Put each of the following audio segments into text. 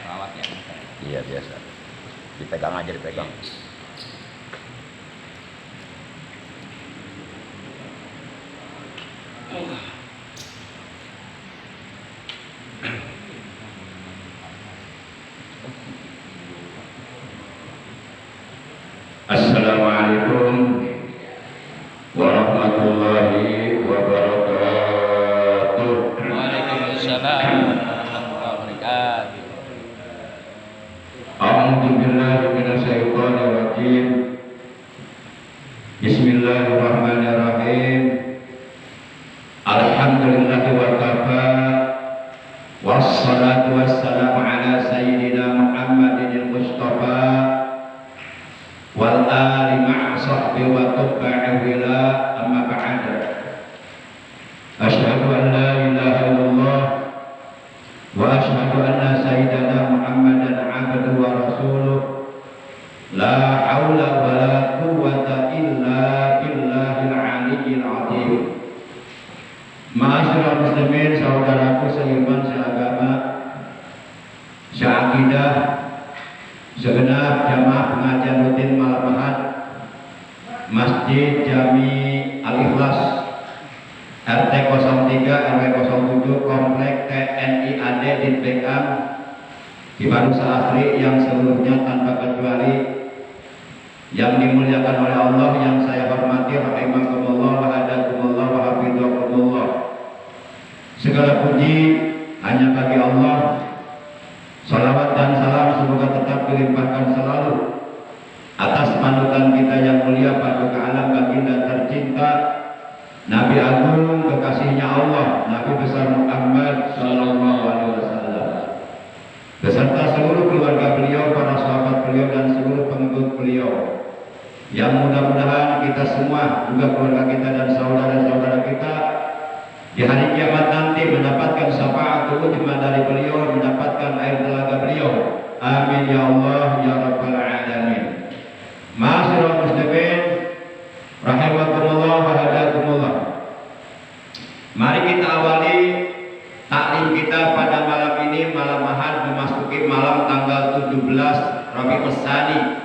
rawat ya. Iya biasa. Dipegang aja dipegang. Assalamualaikum warahmatullahi wabarakatuh. Waalaikumsalam warahmatullahi wabarakatuh. A'udzu billahi minasyaitonir rajim. Bismillahirrahmanirrahim. Alhamdulillahi wa kafa. Wassalatu wassalamu ala sayyidina Muhammadin al-Mustafa wal ali ma'a sahbihi wa tabi'in ila amma ba'd. Asyhadu an la ilaha illallah wa asyhadu anna sayyidana Muhammadan abduhu wa rasuluh. La haula wa la quwwata illa billahil aliyyil azim. Ma'asyiral muslimin, saudaraku seiman seagama, seakidah, segenap jamaah pengajian rutin malam Ahad Masjid Jami Al-Ikhlas RT 03 RW 07 Komplek TNI AD Dinpekam di Barusa Asri yang seluruhnya tanpa kecuali yang dimuliakan oleh Allah, yang saya hormati, rahimakumullah wa hadakumullah wa hafidhakumullah. Segala puji hanya bagi Allah. Salawat dan salam semoga tetap dilimpahkan selalu atas panutan kita yang mulia, paduka alam baginda tercinta, Nabi agung kekasihnya Allah, Nabi besar Muhammad sallallahu alaihi wasallam, beserta seluruh keluarga beliau, para sahabat beliau dan seluruh pengikut beliau, yang mudah-mudahan kita semua, juga keluarga kita dan saudara-saudara kita, di hari kiamat nanti mendapatkan syafaatul uzma dari beliau, mendapatkan air telaga beliau. Amin ya Allah ya rabbal alamin. Ma'asyiral muslimin rahimakumullah wa hadakumullah. Mari kita awali taklim kita pada malam ini, malam Ahad memasuki malam tanggal 17 Rabiul Tsani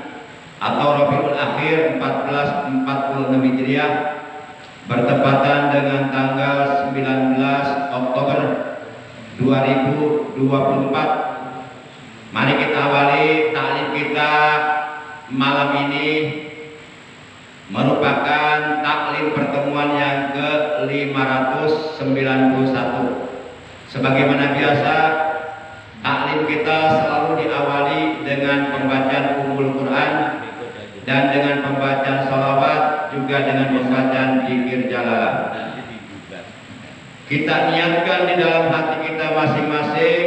atau Rabiul Akhir 1446 Hijriah, bertepatan dengan tanggal 19 Oktober 2024. Mari kita awali taklim kita malam ini, merupakan taklim pertemuan yang ke-591. Sebagaimana biasa, taklim kita selalu diawali dengan pembacaan Ummul Quran dan dengan pembacaan salawat, juga dengan pembacaan zikir jalalah. Kita niatkan di dalam hati kita masing-masing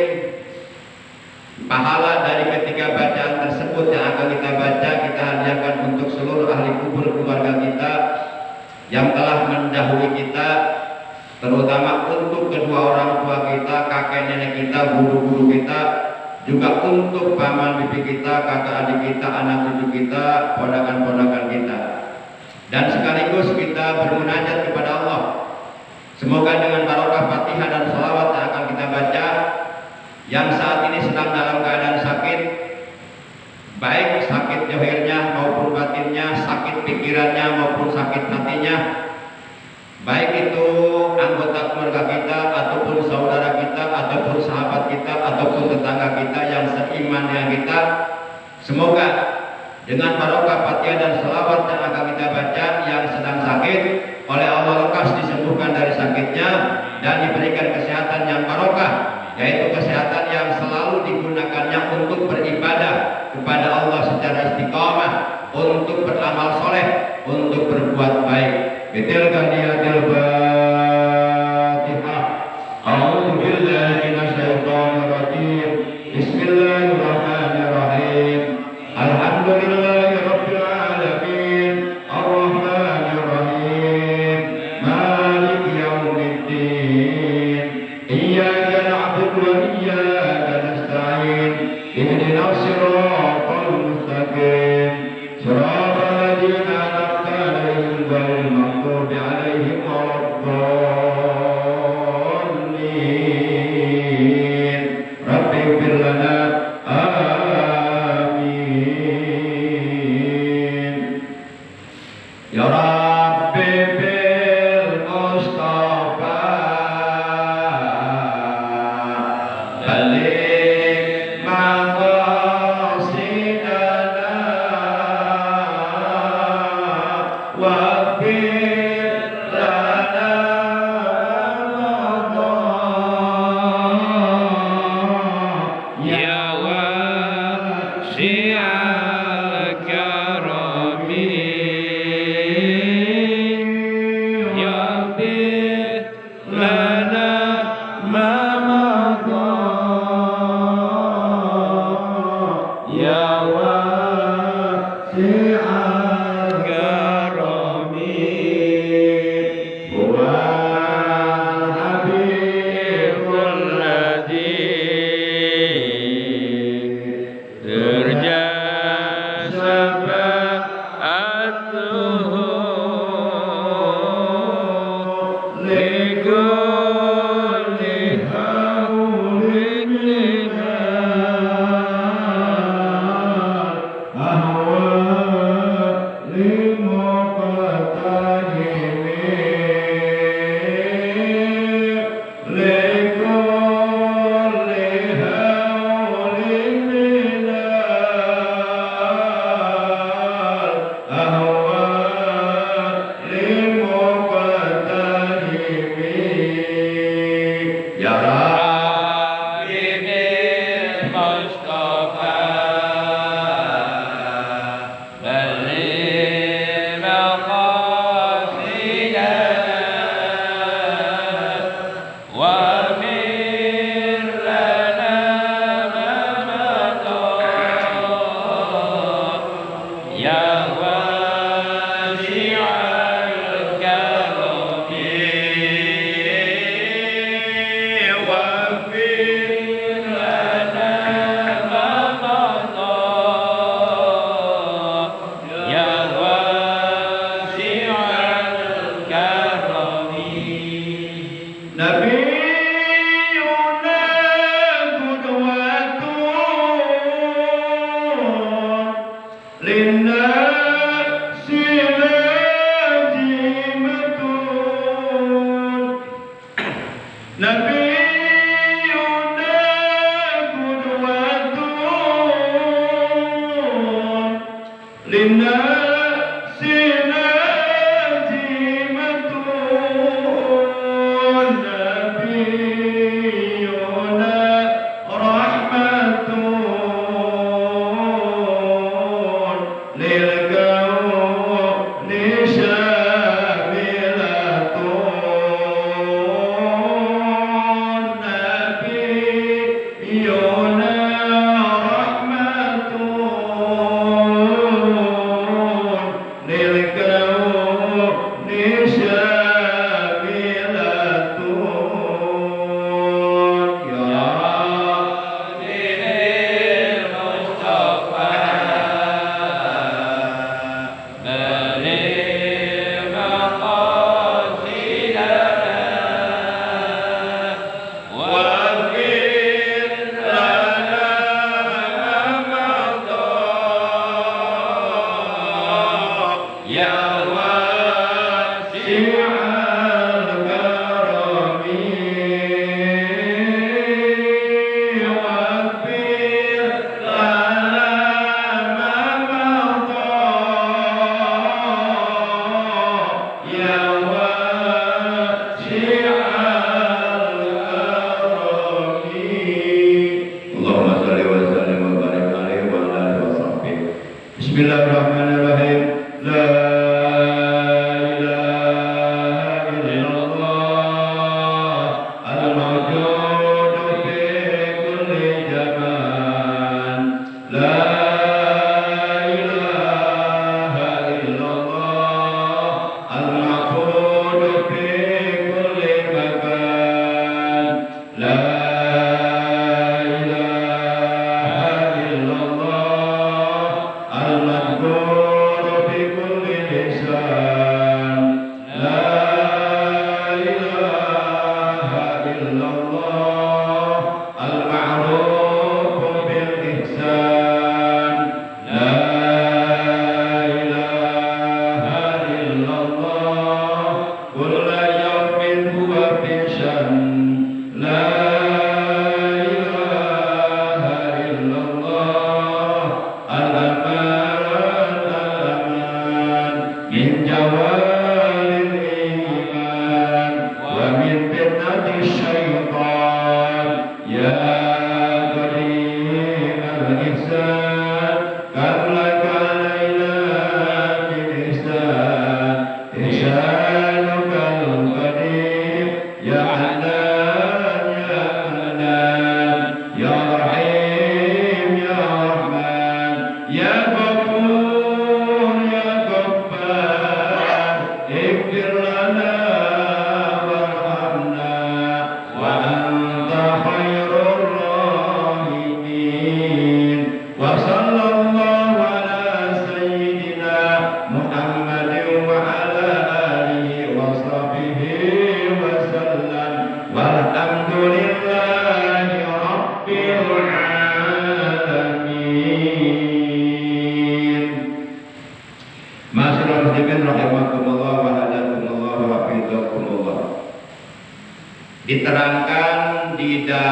pahala dari ketiga bacaan tersebut yang akan kita baca, kita hadiahkan untuk seluruh ahli kubur keluarga kita yang telah mendahului kita, terutama untuk kedua orang tua kita, kakek nenek kita, guru-guru kita, juga untuk paman bibi kita, kakak adik kita, anak cucu kita, ponakan-ponakan kita. Dan sekaligus kita bermunajat kepada Allah. Semoga dengan barokah Fatihah dan salawat yang akan kita baca, yang saat ini sedang dalam keadaan sakit, baik sakit zahirnya maupun batinnya, sakit pikirannya maupun sakit hatinya, baik itu anggota keluarga kita ataupun saudara kita ataupun sahabat kita ataupun tetangga kita yang seiman dengan kita, semoga dengan barokah Fatihah dan selawat yang akan kita baca, yang sedang sakit oleh Allah lekas disembuhkan dari sakitnya dan diberikan kesehatan yang barokah, yaitu kesehatan yang selalu digunakannya untuk beribadah kepada Allah secara istiqamah, untuk beramal soleh, untuk berbuat baik. Bitilka niyatil Fatihah. A'udzu billahi minasyaitonir rajim. Bismillahirrahmanirrahim. Alhamdulillahi rabbil alamin. Ar-Rahmanir Rahim. Maliki yaumiddin. Iyyaka na'budu wa iyyaka nasta'in. Ihdinas siratal mustaqim. Shiratal ladzina an'amta 'alaihim ghairil balik maqasidana waghfir lana ya wasi'al karami yaghfir lana ma madha ya wasi'al karami wa habibul ladzi terja syafa'atuhu likulli haulin lihat ahwa limuqtahimi likulli haulin lihat ahwa limuqtahimi ya Rabbil Mustafa balik maqasidana waghfir lana ma madha ya wasi'al karami waghfir lana ma madha ya wasi'al karami nabiyuna qudwatun linnasi lazimatun nabiyuna qudwatun linnasi lazimatun nabiyuna rahmatun lil kauni syamilatun nabiyuna rahmatun lil kauni syamilatun ya Rabbil Mustafa balik maqasidana waghfir lana ma madha ya wasi'al karami waghfir lana ma madha ya wasi'al karami Allahumma shalli wa sallim wa barik alaihi wa ala alihi wa sahbihi bismillahirrahmanirrahim la ilaha illallah al-mawjudu fi kulli zaman la ilaha illallah al-mawjudu fi kulli makan la ilaha illallah al-mawjudu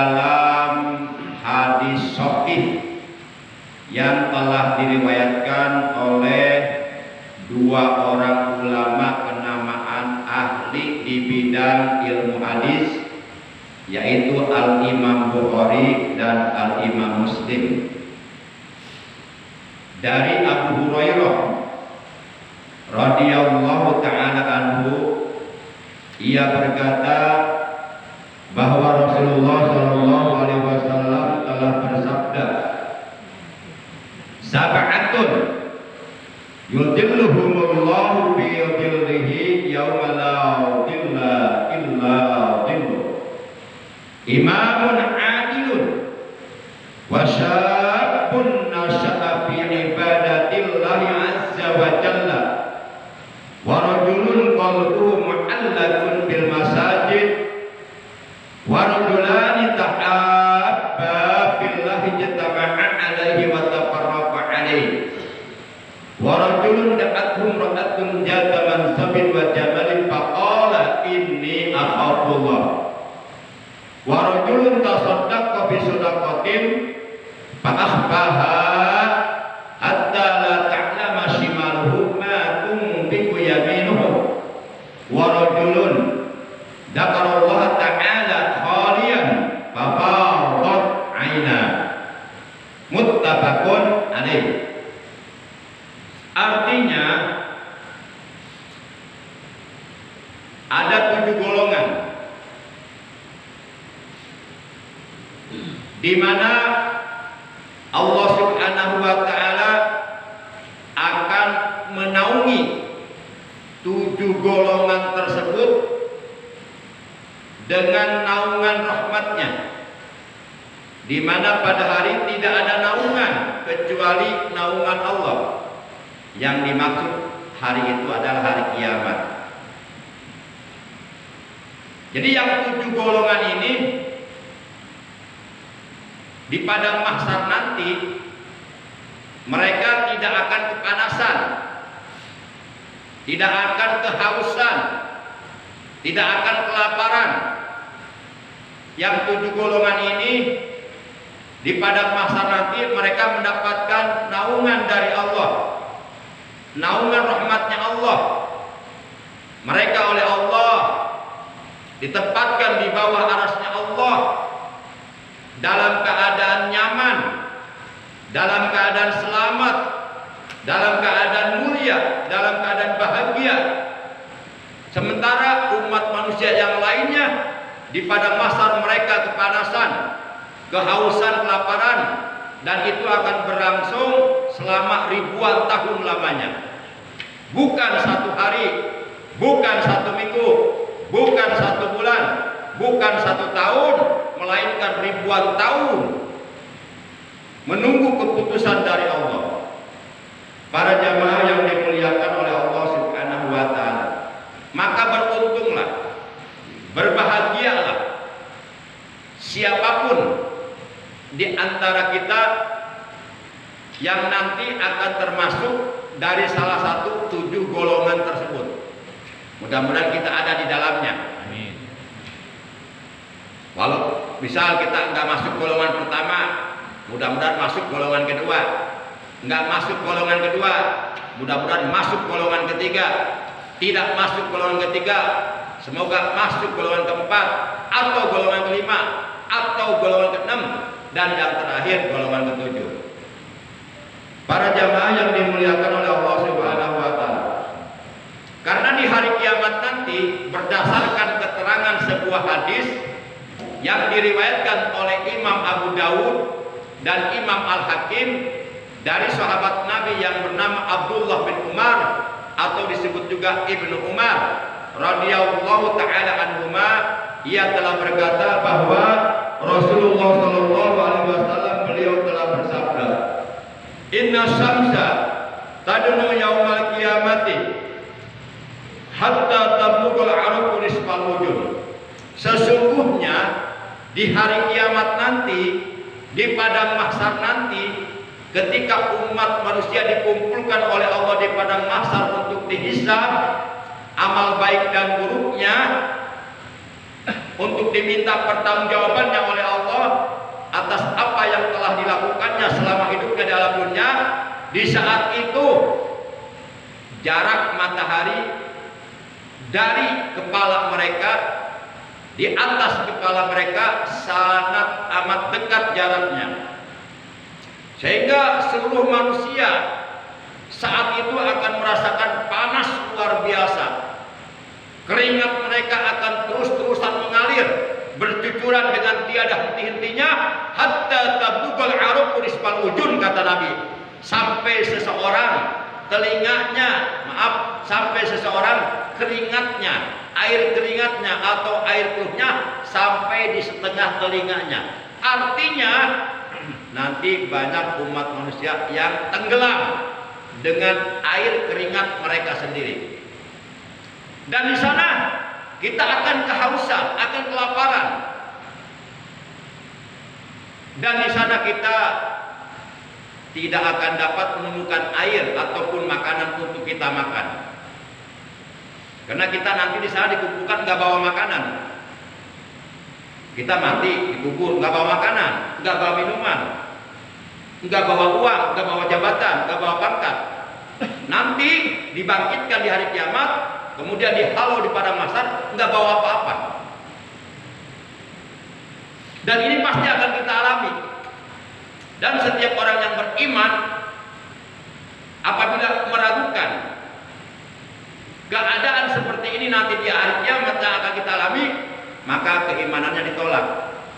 dalam hadis sahih yang telah diriwayatkan oleh dua orang ulama kenamaan ahli di bidang ilmu hadis, yaitu Al-Imam Bukhari dan Al-Imam Muslim. Dari Abu Hurairah radhiyallahu ta'ala anhu, ia berkata bahwa Rasulullah sallallahu alaihi wasallam telah bersabda, sab'atun yudhilluhumullahu bi dhillihi yauma la dhilla illa dhilluh, imamun adilun wa syabun nasha'a fi ibadatillahi azza wa jalla wa rajulun qalbuhu mu'allaqun bil masajid wa rajulani tahabba billahi jatama'a alaihi wa tafarraqa alaihi wa rajulun da'athum ra'atun jata mansabin wa jamalin faqala inni akhafullah wa rajulun tasaddaqa bi sadaqatin fa akhfaha hatta la ta'lama shimaluhu ma tunfiqu yaminuhu wa rajulun dzakarallaha ta'ala khaliyan fa fadat 'aina, muttafaqun alaih. Artinya ada 7 golongan di mana Allah Subhanahu wa taala akan menaungi 7 golongan tersebut dengan naungan rahmatnya, di mana pada hari tidak ada naungan kecuali naungan Allah. Yang dimaksud hari itu adalah hari kiamat. Jadi yang 7 golongan ini di padang mahsyar nanti mereka tidak akan kepanasan, tidak akan kehausan, tidak akan kelaparan. Yang 7 golongan ini di padang mahsyar nanti mereka mendapatkan naungan dari Allah, naungan rahmatnya Allah. Mereka oleh Allah ditempatkan di bawah arasnya Allah dalam keadaan nyaman, dalam keadaan selamat, dalam keadaan mulia, dalam keadaan bahagia. Sementara umat manusia yang lainnya di padang mahsyar mereka kepanasan, kehausan, kelaparan, dan itu akan berlangsung selama ribuan tahun lamanya. Bukan 1 hari, bukan 1 minggu, bukan 1 bulan, bukan 1 tahun, melainkan ribuan tahun menunggu keputusan dari Allah. Para jamaah yang dimuliakan oleh Allah Subhanahu wa taala, maka beruntunglah, berbahagialah siapapun di antara kita yang nanti akan termasuk dari salah satu 7 golongan tersebut. Mudah-mudahan kita ada di dalamnya. Amin. Walau misal kita nggak masuk golongan pertama, mudah-mudahan masuk golongan kedua. Nggak masuk golongan kedua, mudah-mudahan masuk golongan ketiga. Tidak masuk golongan ketiga, semoga masuk golongan keempat, atau golongan kelima, atau golongan keenam, dan yang terakhir golongan ketujuh. Para jamaah yang dimuliakan oleh Allah Subhanahu wa taala, karena di hari kiamat nanti berdasarkan keterangan sebuah hadis yang diriwayatkan oleh Imam Abu Dawud dan Imam Al-Hakim dari sahabat Nabi yang bernama Abdullah bin Umar atau disebut juga Ibnu Umar radhiyallahu taala anhuma, ia telah berkata bahwa Rasulullah sallallahu alaihi wasallam beliau telah bersabda, "Inna syamsa tadnu yaumal qiyamati hatta tablugul aruqu nisfal wujud." Sesungguhnya di hari kiamat nanti, di padang mahsyar nanti, ketika umat manusia dikumpulkan oleh Allah di padang mahsyar untuk dihisab amal baik dan buruknya, untuk diminta pertanggungjawabannya oleh Allah, di saat itu jarak matahari dari kepala mereka, di atas kepala mereka sangat amat dekat jaraknya, sehingga seluruh manusia saat itu akan merasakan panas luar biasa. Keringat mereka akan terus-terusan mengalir, bercucuran dengan tiada henti-hentinya, hatta tablughal aruqu risfal ujun, kata Nabi, sampai seseorang sampai seseorang keringatnya, air keringatnya atau air keluhnya sampai di setengah telinganya. Artinya nanti banyak umat manusia yang tenggelam dengan air keringat mereka sendiri. Dan di sana kita akan kehausan, akan kelaparan. Dan di sana kita tidak akan dapat menemukan air ataupun makanan untuk kita makan. Karena kita nanti di sana dikuburkan nggak bawa makanan. Kita mati dikubur nggak bawa makanan, nggak bawa minuman, nggak bawa uang, nggak bawa jabatan, nggak bawa pangkat. Nanti dibangkitkan di hari kiamat, kemudian dihalau di padang mahsyar, nggak bawa apa-apa. Dan ini pasti akan kita alami. Dan setiap orang yang beriman, apabila meragukan keadaan seperti ini nanti di hari kiamat yang akan kita alami, maka keimanannya ditolak.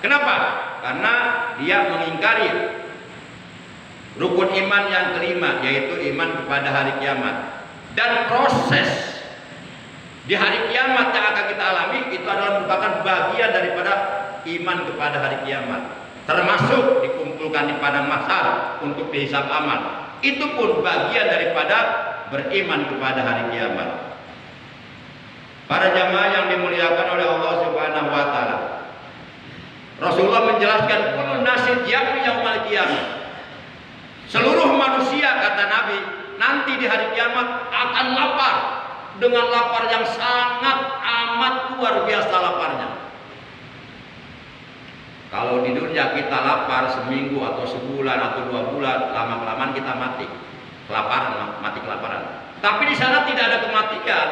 Kenapa? Karena dia mengingkari rukun iman yang kelima, yaitu iman kepada hari kiamat. Dan proses di hari kiamat yang akan kita alami itu adalah merupakan bagian daripada iman kepada hari kiamat, termasuk dikumpulkan di padang mahsyar untuk dihisab amal. Itu pun bagian daripada beriman kepada hari kiamat. Para jamaah yang dimuliakan oleh Allah Subhanahu wa taala, Rasulullah menjelaskan kullu nasin ya'ti yaumal qiyamah. Seluruh manusia, kata Nabi, nanti di hari kiamat akan lapar dengan lapar yang sangat amat luar biasa laparnya. Kalau di dunia kita lapar seminggu atau sebulan atau 2 bulan, lama-kelamaan kita mati kelaparan, mati kelaparan. Tapi di sana tidak ada kematian.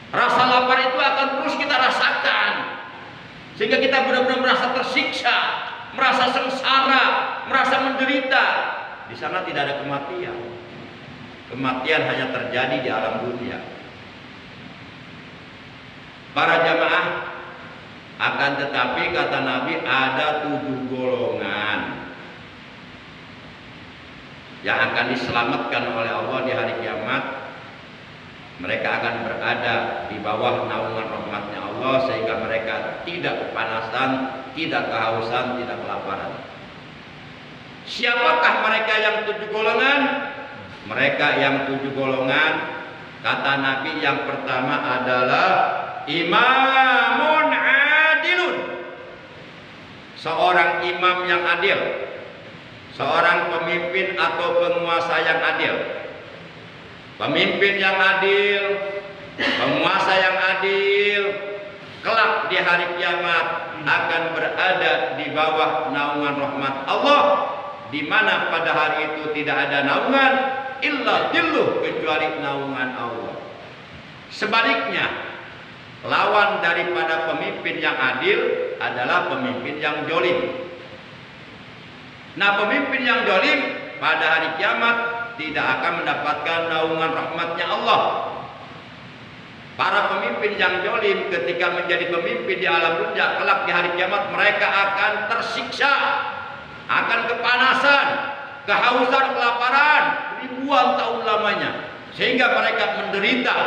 Rasa lapar itu akan terus kita rasakan, sehingga kita benar-benar merasa tersiksa, merasa sengsara, merasa menderita. Di sana tidak ada kematian. Kematian hanya terjadi di alam dunia. Para jamaah, akan tetapi kata Nabi ada 7 golongan yang akan diselamatkan oleh Allah di hari kiamat. Mereka akan berada di bawah naungan rahmatnya Allah, sehingga mereka tidak kepanasan, tidak kehausan, tidak kelaparan. Siapakah mereka yang 7 golongan? Mereka yang 7 golongan, kata Nabi, yang pertama adalah imamun adilun, seorang imam yang adil, seorang pemimpin atau penguasa yang adil. Pemimpin yang adil, penguasa yang adil, kelak di hari kiamat akan berada di bawah naungan rahmat Allah, di mana pada hari itu tidak ada naungan illa dilluh, kecuali naungan Allah. Sebaliknya, lawan daripada pemimpin yang adil adalah pemimpin yang zalim. Nah, pemimpin yang zalim pada hari kiamat tidak akan mendapatkan naungan rahmatnya Allah. Para pemimpin yang zalim ketika menjadi pemimpin di alam dunia, kelak di hari kiamat mereka akan tersiksa, akan kepanasan, kehausan, kelaparan ribuan tahun lamanya, sehingga mereka menderita.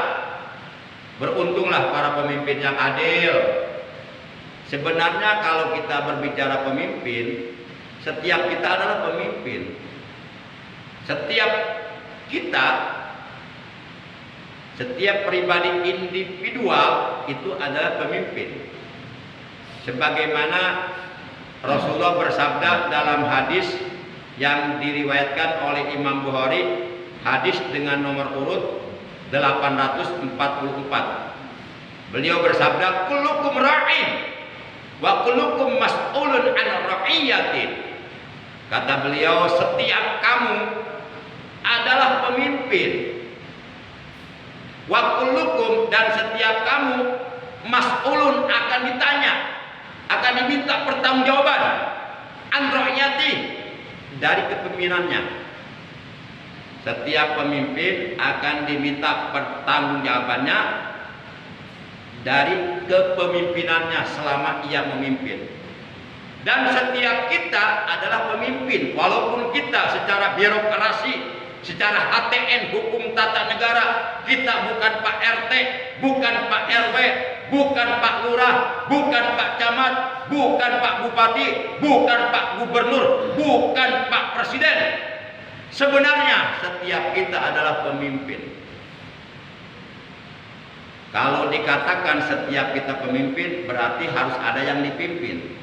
Beruntunglah para pemimpin yang adil. Sebenarnya kalau kita berbicara pemimpin, setiap kita adalah pemimpin. Setiap kita, setiap pribadi individual itu adalah pemimpin. Sebagaimana Rasulullah bersabda dalam hadis yang diriwayatkan oleh Imam Bukhari, hadis dengan nomor urut 844. Beliau bersabda, kullukum ra'in wa kullukum mas'ulun an ra'iyatin. Kata beliau, setiap kamu adalah pemimpin. Wa kullukum, dan setiap kamu mas'ulun, akan ditanya, akan diminta pertanggungjawaban an ra'iyati, dari kepemimpinannya. Setiap pemimpin akan diminta pertanggungjawabannya dari kepemimpinannya selama ia memimpin. Dan setiap kita adalah pemimpin, walaupun kita secara birokrasi, secara HTN, hukum tata negara, kita bukan Pak RT, bukan Pak RW, bukan Pak Lurah, bukan Pak Camat, bukan Pak Bupati, bukan Pak Gubernur, bukan Pak Presiden. Sebenarnya setiap kita adalah pemimpin. Kalau dikatakan setiap kita pemimpin, berarti harus ada yang dipimpin.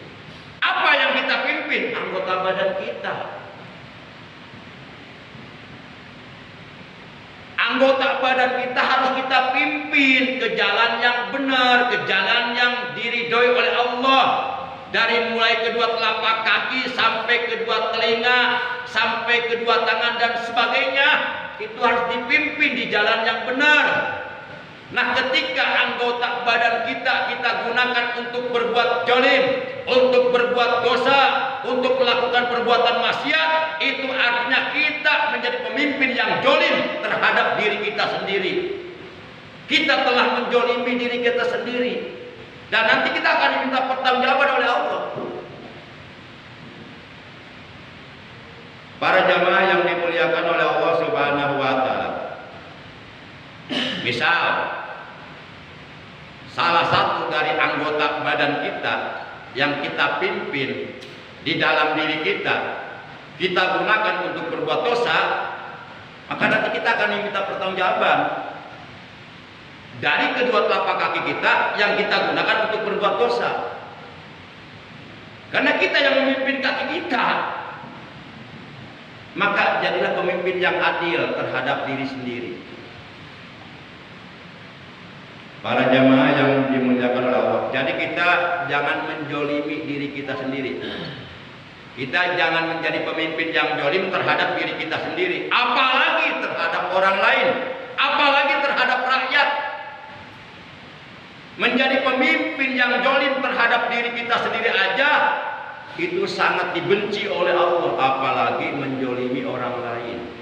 Apa yang kita pimpin? Anggota badan kita. Anggota badan kita harus kita pimpin ke jalan yang benar, ke jalan yang diridhoi oleh Allah. Dari mulai kedua telapak kaki sampai kedua telinga, sampai kedua tangan dan sebagainya, itu harus dipimpin di jalan yang benar. Nah, ketika anggota badan kita gunakan untuk berbuat zalim, untuk berbuat dosa, untuk melakukan perbuatan maksiat, itu artinya kita menjadi pemimpin yang zalim terhadap diri kita sendiri. Kita telah menzalimi diri kita sendiri, dan nanti kita akan diminta pertanggungjawaban oleh Allah. Para jamaah yang dimuliakan oleh Allah Subhanahu wa taala. Misal, salah satu dari anggota badan kita yang kita pimpin di dalam diri kita gunakan untuk berbuat dosa, maka nanti kita akan diminta pertanggungjawaban dari kedua telapak kaki kita yang kita gunakan untuk berbuat dosa. Karena kita yang memimpin kaki kita, maka jadilah pemimpin yang adil terhadap diri sendiri. Para jamaah yang dimuliakan oleh Allah, jadi kita jangan menjolimi diri kita sendiri. Kita jangan menjadi pemimpin yang jolim terhadap diri kita sendiri, apalagi terhadap orang lain, apalagi terhadap rakyat. Menjadi pemimpin yang jolim terhadap diri kita sendiri aja itu sangat dibenci oleh Allah, apalagi menjolimi orang lain.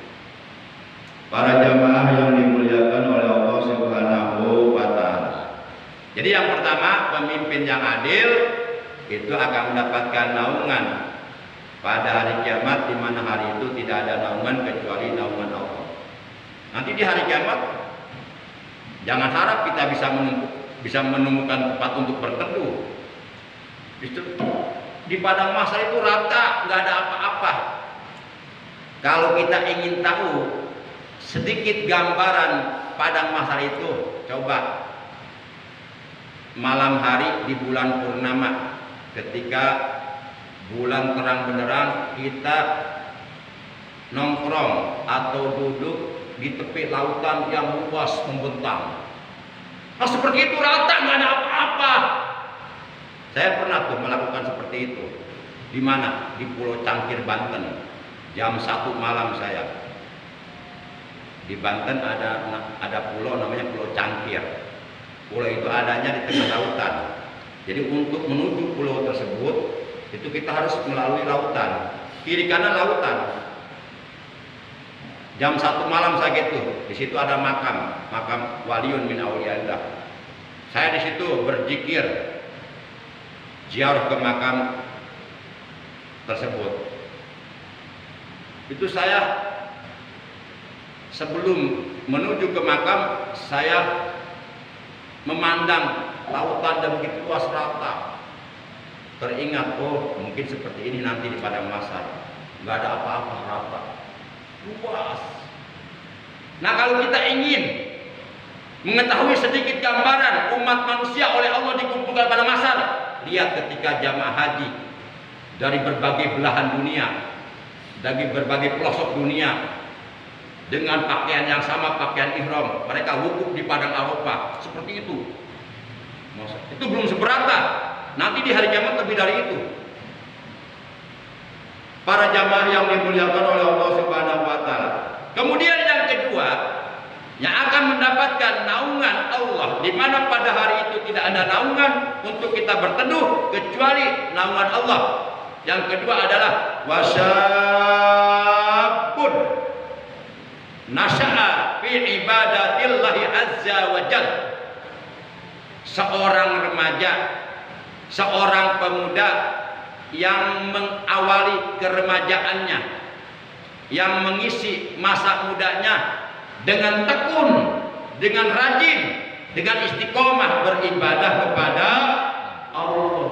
Para jamaah yang dimuliakan oleh Allah Subhanahu wa taala. Jadi yang pertama, pemimpin yang adil itu akan mendapatkan naungan pada hari kiamat, di mana hari itu tidak ada naungan kecuali naungan Allah. Nanti di hari kiamat jangan harap kita bisa menemukan tempat untuk berteduh. Di padang mahsyar itu rata, nggak ada apa-apa. Kalau kita ingin tahu sedikit gambaran padang mahsyar itu, coba malam hari di bulan purnama, ketika bulan terang benderang, kita nongkrong atau duduk di tepi lautan yang luas membentang. Nah, seperti itu rata, nggak ada apa-apa. Saya pernah tuh melakukan seperti itu. Di mana? Di Pulau Cangkir, Banten. Jam 1 malam saya. Di Banten ada pulau namanya Pulau Cangkir. Pulau itu adanya di tengah lautan. Jadi untuk menuju pulau tersebut itu kita harus melalui lautan. Kiri kanan lautan. Jam 1 malam saya gitu. Di situ ada makam waliun min auliyaillah. Saya di situ berzikir, ziarah ke makam tersebut. Itu saya sebelum menuju ke makam, saya memandang lautan dan begitu luas rata. Teringat, oh mungkin seperti ini nanti di padang mahsyar, nggak ada apa-apa, rata, luas. Nah, kalau kita ingin mengetahui sedikit gambaran umat manusia oleh Allah dikumpulkan pada mahsyar, lihat ketika jamaah haji dari berbagai belahan dunia, dari berbagai pelosok dunia, dengan pakaian yang sama, pakaian ihram, mereka wukuf di padang Arafah, seperti itu. Itu belum seberapa, nanti di hari kiamat lebih dari itu. Para jamaah yang dimuliakan oleh Allah Subhanahu wa taala, Kemudian yang kedua, yang akan mendapatkan naungan Allah, di mana pada hari itu tidak ada naungan untuk kita berteduh kecuali naungan Allah. Yang kedua adalah wasyabun nasya'a fi ibadatillahi azza wa jalla. Seorang remaja, seorang pemuda yang mengawali keremajaannya, yang mengisi masa mudanya dengan tekun, dengan rajin, dengan istiqomah beribadah kepada Allah.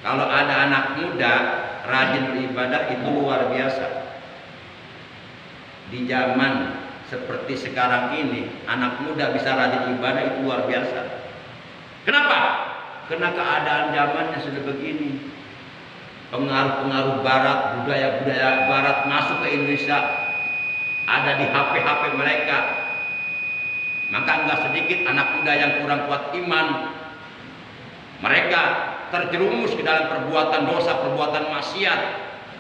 Kalau ada anak muda rajin beribadah itu luar biasa. Di zaman seperti sekarang ini, anak muda bisa rajin ibadah itu luar biasa. Kenapa? Karena keadaan zamannya sudah begini. Pengaruh-pengaruh barat, budaya-budaya barat masuk ke Indonesia, ada di HP-HP mereka. Maka enggak sedikit anak muda yang kurang kuat iman, mereka terjerumus ke dalam perbuatan dosa, perbuatan maksiat,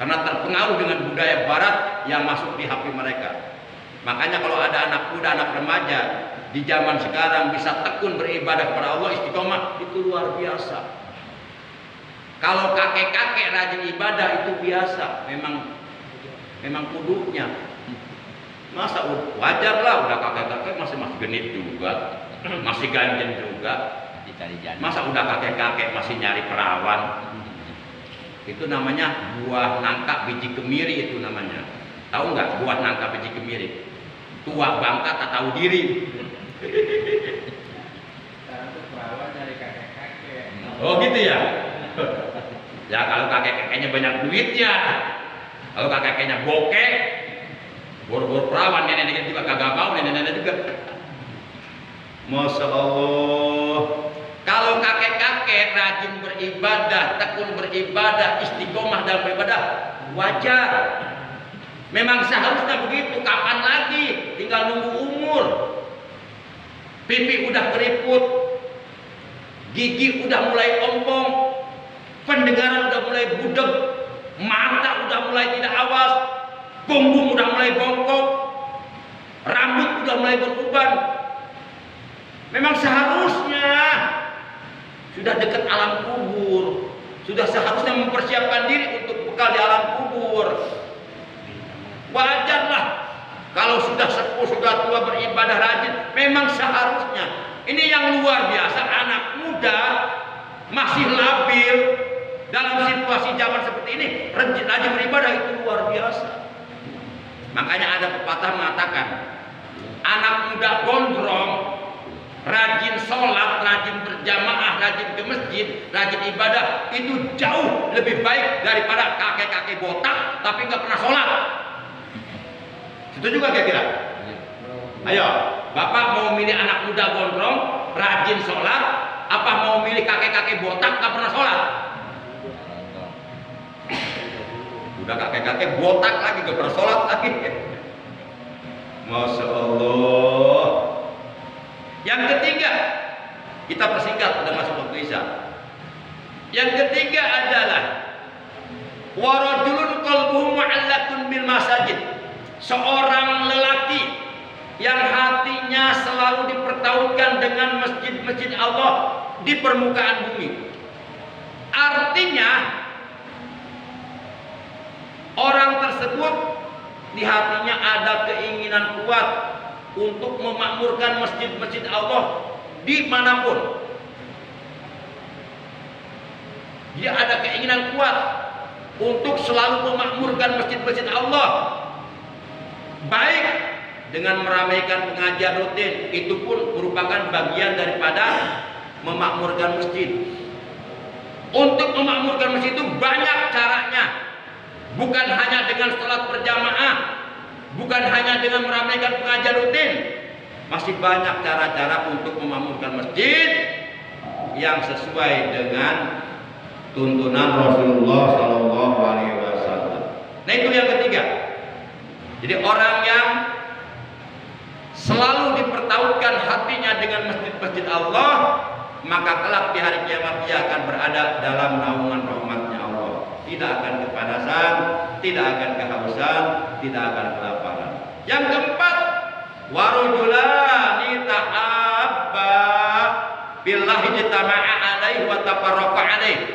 karena terpengaruh dengan budaya barat yang masuk di HP mereka. Makanya kalau ada anak muda, anak remaja di zaman sekarang bisa tekun beribadah kepada Allah, istiqomah, itu luar biasa. Kalau kakek-kakek rajin ibadah itu biasa, memang kudunya. Masa wajar lah, udah kakek-kakek masih genit juga, masih ganjen juga. Masa udah kakek-kakek masih nyari perawan? Itu namanya buah nangka biji kemiri, itu namanya. Tahu nggak buah nangka biji kemiri? Tua bangka tak tahu diri. Sekarang tuh perawan dari kakek-kakek. Oh gitu ya. Ya kalau kakek-kakeknya banyak duitnya, kalau kakek-kakeknya bokeh, bor-bor perawan, nenek-nenek juga kagak mau, nenek-nenek juga. Masya Allah. Kalau kakek-kakek rajin beribadah, tekun beribadah, istiqomah dalam beribadah, wajar. Memang seharusnya begitu. Kapan lagi? Tinggal nunggu umur. Pipi udah keriput, gigi udah mulai ompong, pendengaran udah mulai budek, mata udah mulai tidak awas, punggung udah mulai bongkok, rambut udah mulai beruban. Memang seharusnya sudah dekat alam kubur, sudah seharusnya mempersiapkan diri untuk bekal di alam kubur. Wajarlah kalau sudah sepuh, sudah tua beribadah rajin, memang seharusnya. Ini yang luar biasa, anak muda masih labil dalam situasi zaman seperti ini, rajin beribadah itu luar biasa. Makanya ada pepatah mengatakan, anak muda gondrong, rajin sholat, rajin berjamaah, rajin ke masjid, rajin ibadah, itu jauh lebih baik daripada kakek-kakek botak tapi nggak pernah sholat. Setuju juga kira-kira? Ayo, Bapak mau milih anak muda gondrong, rajin sholat, apa mau milih kakek-kakek botak nggak pernah sholat? Udah kakek-kakek botak lagi, gak pernah sholat lagi. Masya Allah. Yang ketiga, kita persingkat, udah masuk waktu Isya. Yang ketiga adalah warajulun qalbuhu mu'allaqun bil masajid. Seorang lelaki yang hatinya selalu dipertautkan dengan masjid-masjid Allah di permukaan bumi. Artinya orang tersebut di hatinya ada keinginan kuat untuk memakmurkan masjid-masjid Allah dimanapun. Dia ada keinginan kuat untuk selalu memakmurkan masjid-masjid Allah, baik dengan meramaikan pengajian rutin, itu pun merupakan bagian daripada memakmurkan masjid. Untuk memakmurkan masjid itu banyak caranya, bukan hanya dengan sholat berjamaah, bukan hanya dengan meramaikan pengajian rutin. Masih banyak cara-cara untuk memakmurkan masjid yang sesuai dengan tuntunan Rasulullah SAW. Nah itu yang ketiga. Jadi orang yang selalu dipertautkan hatinya dengan masjid-masjid Allah, maka kelak di hari kiamat dia akan berada dalam naungan rahmatnya Allah. tidak akan kepanasan, tidak akan kehausan, tidak akan kelaparan. Yang keempat, warujulani tahabba billahi jitama'a alaihi wa tafarraqa alaihi.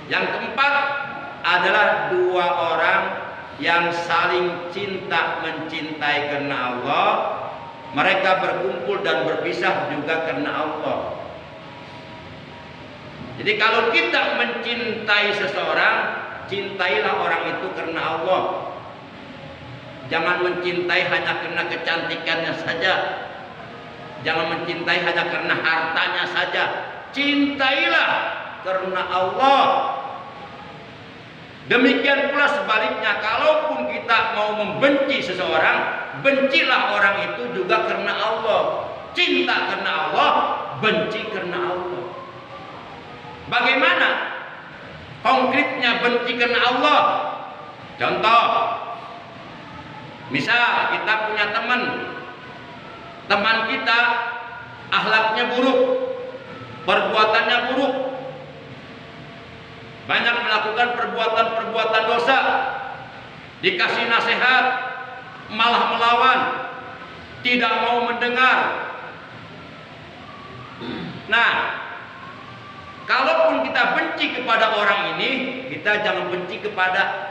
Yang keempat adalah dua orang yang saling cinta mencintai karena Allah. Mereka berkumpul dan berpisah juga karena Allah. Jadi kalau kita mencintai seseorang, cintailah orang itu karena Allah. Jangan mencintai hanya karena kecantikannya saja. Jangan mencintai hanya karena hartanya saja. Cintailah karena Allah. Demikian pula sebaliknya, kalaupun kita mau membenci seseorang, bencilah orang itu juga karena Allah. Cinta karena Allah, benci karena Allah. Bagaimana konkretnya benci karena Allah? Contoh, misal kita punya teman kita akhlaknya buruk, perbuatannya buruk, banyak melakukan perbuatan-perbuatan dosa, dikasih nasihat malah melawan, tidak mau mendengar. Nah, kalaupun kita benci kepada orang ini, kita jangan benci kepada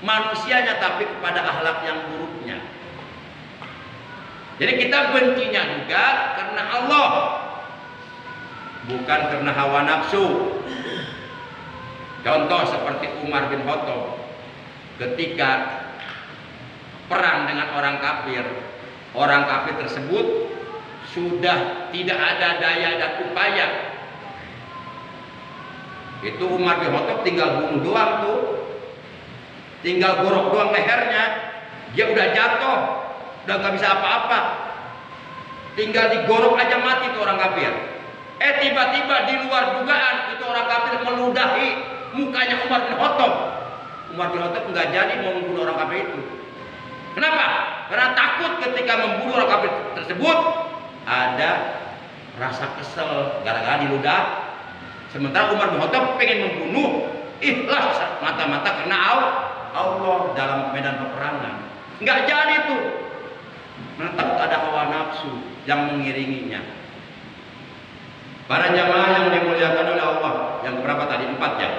manusianya, tapi kepada akhlak yang buruknya. Jadi kita bencinya juga karena Allah, bukan karena hawa nafsu. Contoh seperti Umar bin Khattab ketika perang dengan orang kafir tersebut sudah tidak ada daya dan upaya. Itu Umar bin Khattab tinggal bunuh doang tuh, tinggal gorok doang lehernya, dia udah jatuh, udah nggak bisa apa-apa, tinggal digorok aja mati tuh orang kafir. Tiba-tiba di luar dugaan itu orang kafir meludahi mukanya Umar bin Khattab. Umar bin Khattab nggak jadi mau membunuh orang kafir itu. Kenapa? Karena takut ketika membunuh orang kafir tersebut ada rasa kesel gara-gara diludah. Sementara Umar bin Khattab pengen membunuh, ikhlas mata-mata karena Allah dalam medan peperangan. Nggak jadi tuh. Karena takut ada hawa nafsu yang mengiringinya. Para jamaah yang dimuliakan oleh Allah, yang berapa tadi? 4 ya.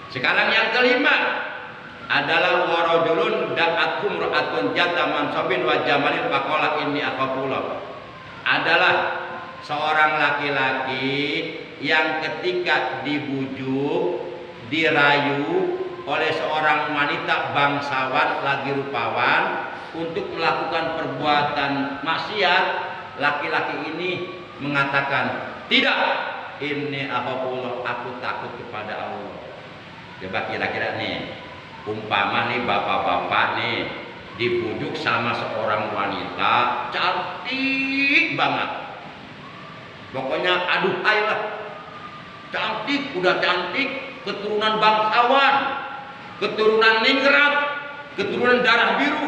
Sekarang yang kelima adalah warajulun da'atum ra'atun jata mansabin wa jamalin faqala inni akhafullah. Adalah seorang laki-laki yang ketika dibujuk, dirayu oleh seorang wanita bangsawan lagi rupawan untuk melakukan perbuatan maksiat, laki-laki ini mengatakan, "Tidak, ini akhafullah, aku takut kepada Allah." Coba kira-kira nih, umpama nih bapak-bapak nih dibujuk sama seorang wanita cantik banget, pokoknya aduhai lah, cantik, udah cantik, keturunan bangsawan, keturunan ningrat, keturunan darah biru,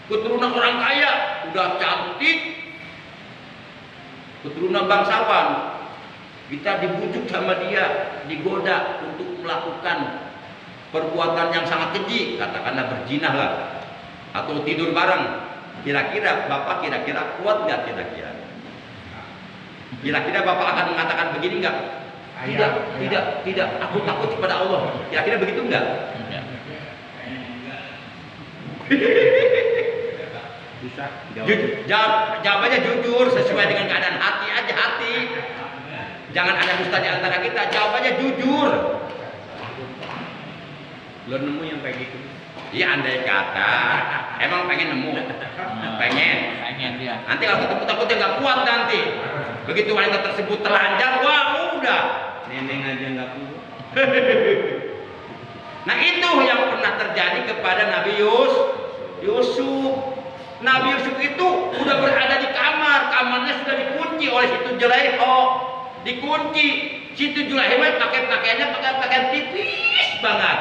keturunan orang kaya, udah cantik, keturunan bangsawan. Kita dibujuk sama dia, digoda untuk melakukan perbuatan yang sangat keji, katakanlah berzina lah, atau tidur bareng. Kira-kira bapak kira-kira kuat nggak kira-kira? Kira-kira bapak akan mengatakan begini nggak? Tidak, aku takut kepada Allah. Kira-kira begitu nggak? Bisa Jawabannya jujur sesuai dengan keadaan hati aja, hati. Jangan ada dusta di antara kita. Jawabannya jujur. lo nemu yang kayak gitu. Iya, andai kata emang pengen nemu, pengen dia. nanti kalau ketemu takutnya nggak kuat nanti. Begitu wanita tersebut telanjang, wah udah. Neneng aja nggak kuat. Nah itu yang pernah terjadi kepada Nabi Yusuf. Nabi Yusuf itu udah berada di kamarnya sudah dikunci oleh situ Julaiho, dikunci. Situ Julaiho pakai pakaiannya pakaian tipis banget.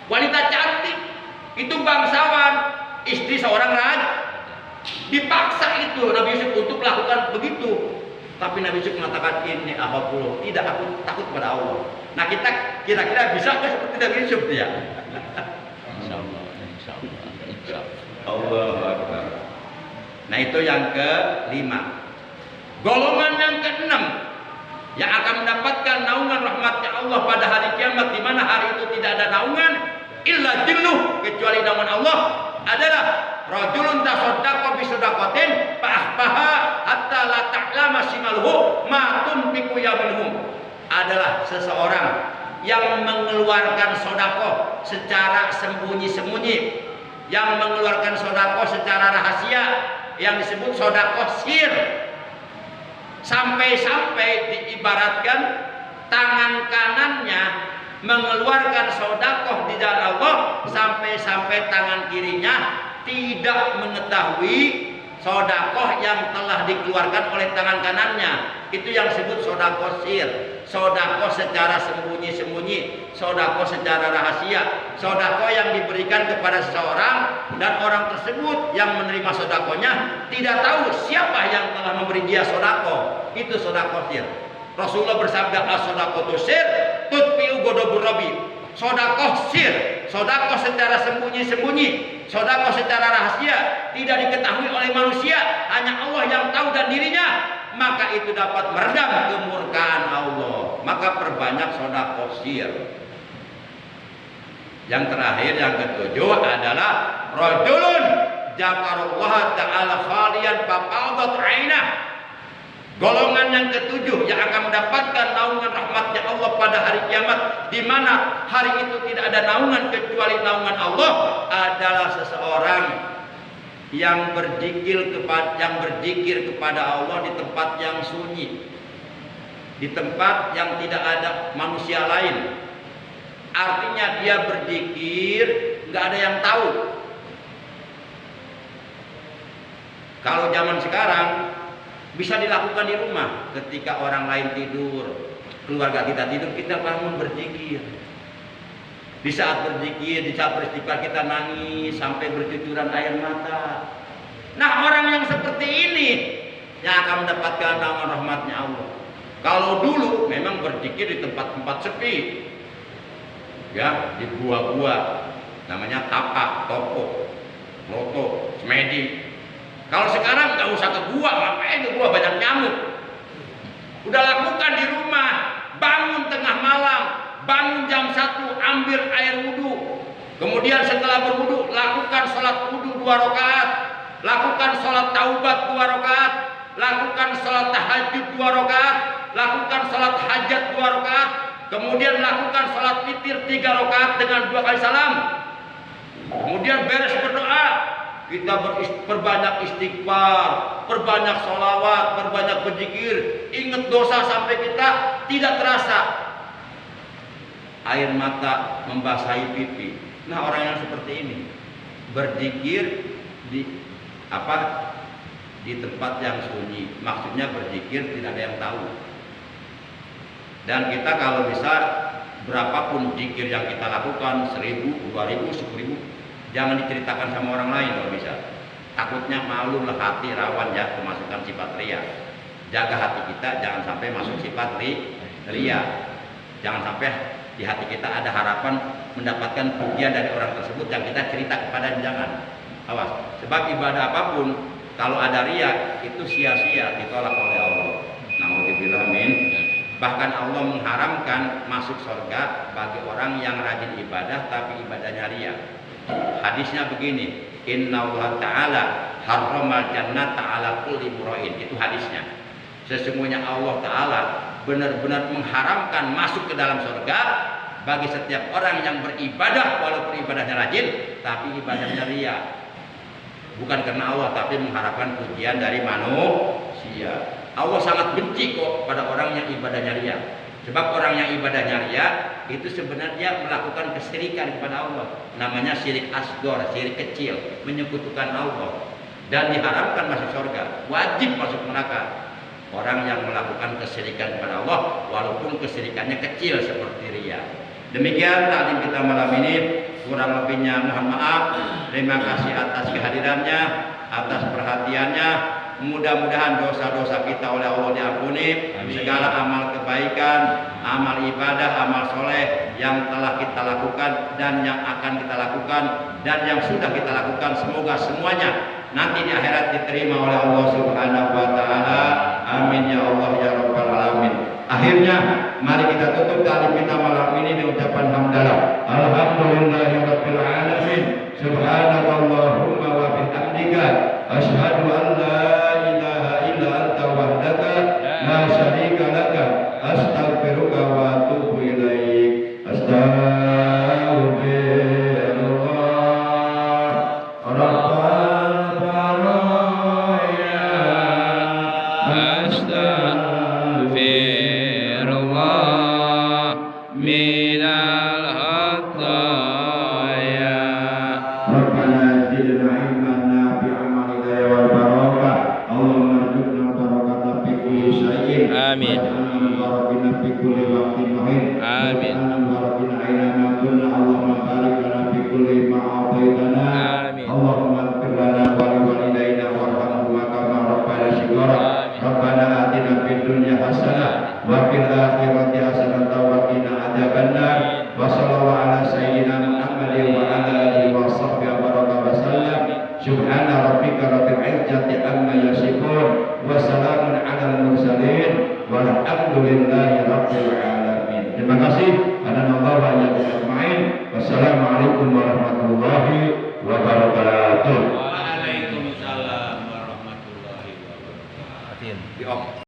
Wanita cantik, itu bangsawan, istri seorang raja. Dipaksa itu Nabi Yusuf untuk melakukan begitu. Tapi Nabi Yusuf mengatakan, ini akhafullah, tidak, aku takut pada Allah. Nah kita Kira-kira bisa nggak seperti Nabi Yusuf dia? Insya Allah, insya Allah, insya Allah. Allahu Akbar. Nah itu yang kelima. Golongan yang keenam yang akan mendapatkan naungan rahmatnya Allah pada hari kiamat, di mana hari itu tidak ada naungan illa jilluh, kecuali naungan Allah, adalah rajulun tasaddaqa bi shadaqatin fa akhfaha hatta la ta'lama shimaluhu ma tunfiqu yaminhum. Adalah seseorang yang mengeluarkan sedekah secara sembunyi-sembunyi, yang mengeluarkan sedekah secara rahasia, yang disebut sedekah sir. Sampai-sampai diibaratkan tangan kanannya mengeluarkan sedekah di jalan Allah, sampai-sampai tangan kirinya tidak mengetahui sedekah yang telah dikeluarkan oleh tangan kanannya. Itu yang disebut sedekah sir. Sedekah secara sembunyi-sembunyi, sedekah secara rahasia, sedekah yang diberikan kepada seseorang dan orang tersebut yang menerima sedekahnya tidak tahu siapa yang telah memberi dia sedekah. Itu sedekah sir. Rasulullah bersabda, as-shadaqatu sir tutfi'u ghadabur rabbi. Sedekah sir, sedekah secara sembunyi-sembunyi, sedekah secara rahasia, tidak diketahui oleh manusia, hanya Allah yang tahu dan dirinya, maka itu dapat meredam kemurkaan Allah. Maka perbanyak sedekah sir. Yang terakhir, yang ketujuh adalah rajulun dzakarallaha ta'ala khaliyan fafadat 'ainah. Golongan yang ketujuh yang akan mendapatkan naungan rahmatnya Allah pada hari kiamat, di mana hari itu tidak ada naungan kecuali naungan Allah, adalah seseorang yang berzikir kepada Allah di tempat yang sunyi, di tempat yang tidak ada manusia lain. Artinya dia berzikir nggak ada yang tahu. Kalau zaman sekarang bisa dilakukan di rumah, ketika orang lain tidur, keluarga kita tidur, kita bangun berzikir. Di saat berzikir, di saat beristighfar, kita nangis sampai bercucuran air mata. Nah, orang yang seperti ini yang akan mendapatkan naungan rahmatnya Allah. Kalau dulu memang berzikir di tempat-tempat sepi, ya, di gua-gua, namanya tapak, toko, loto, semedi. Kalau sekarang nggak usah ke gua, ngapain ke gua, banyak nyamuk. Udah lakukan di rumah, bangun tengah malam, bangun jam 1, ambil air wudhu. Kemudian setelah berwudhu, lakukan sholat wudhu 2 rakaat, lakukan sholat taubat 2 rakaat, lakukan sholat tahajud 2 rakaat, lakukan sholat hajat 2 rakaat, kemudian lakukan sholat witir 3 rakaat dengan 2 kali salam. Kemudian beres berdoa, kita perbanyak istighfar, perbanyak sholawat, perbanyak berzikir. Ingat dosa sampai kita tidak terasa air mata membasahi pipi. Nah, orang yang seperti ini berzikir di tempat yang sunyi, maksudnya berzikir tidak ada yang tahu. Dan kita kalau bisa, berapapun zikir yang kita lakukan, 1000, 2000, 10.000, jangan diceritakan sama orang lain kalau bisa. Takutnya malu lah, hati rawan ya kemasukan sifat ria. Jaga hati kita jangan sampai masuk sifat ria. Jangan sampai di hati kita ada harapan mendapatkan pujian dari orang tersebut yang kita cerita kepada, jangan. Awas, sebab ibadah apapun kalau ada ria itu sia-sia, ditolak oleh Allah. Nauzubillah min. Bahkan Allah mengharamkan masuk surga bagi orang yang rajin ibadah tapi ibadahnya ria. Hadisnya begini, innallaha ta'ala harramal jannata 'ala kulli mura'in. Itu hadisnya. Sesungguhnya Allah Ta'ala benar-benar mengharamkan masuk ke dalam surga bagi setiap orang yang beribadah walaupun ibadahnya rajin tapi ibadahnya ria. Bukan karena Allah, tapi mengharapkan pujian dari manusia. Allah sangat benci kok pada orang yang ibadahnya ria. Sebab orang yang ibadahnya ria itu sebenarnya melakukan kesyirikan kepada Allah. Namanya syirik asghar, syirik kecil, menyekutukan Allah. Dan diharamkan masuk surga, wajib masuk neraka orang yang melakukan kesyirikan kepada Allah walaupun kesyirikannya kecil seperti ria. Demikian taklim kita malam ini, kurang lebihnya mohon maaf. Terima kasih atas kehadirannya, atas perhatiannya. mudah-mudahan dosa-dosa kita oleh Allah diampuni. Amin. Segala amal kebaikan, amal ibadah, amal soleh yang telah kita lakukan dan yang akan kita lakukan dan yang sudah kita lakukan, semoga semuanya nanti di akhirat diterima oleh Allah Subhanahu wa taala. Amin ya Allah ya rabbal alamin. Akhirnya mari kita tutup ta'lim kita malam ini dengan ucapan hamdalah. Alhamdulillahirabbil alamin. Subhanakallahumma wa bihamdika asyhadu an la ilaha illa anta wahdaka la syarika laka astaghfiruka wa atubu ilaik. Astaghfirullah rabbal baraya Astaghfirullah minal khataya. Rabbana zidna ilman nafi'an wa hidayah wal barakah. Allahumma arzuqna barakata fi kulli syai'in. Amin. Waj'alna mubarakina fi kulli waqtin wa hin. Amin. Waj'alna mubarakina aina ma kunna. Allahumma barik lana fi kulli ma a'taitana. Amin. Allahumma ighfir lana wa li walidayna warhamhuma kama rabbayana shighara. Amin. Rabbana atina fid dunya hasanah wa fil akhirati hasanah wa qina adzabannar. Wa sallallahu ala sayyidina Muhammadin wa ala alihi wa sahbihi wa baraka wa sallam. Subhana rabbika rabbil izzati amma yasifun wa salamun alal mursalin walhamdulillahi rabbil alamin. Terima kasih. Ananallahu wa iyyakum ajmain. Wassalamualaikum warahmatullahi wabarakatuh. Waalaikumsalam warahmatullahi wabarakatuh. Di off.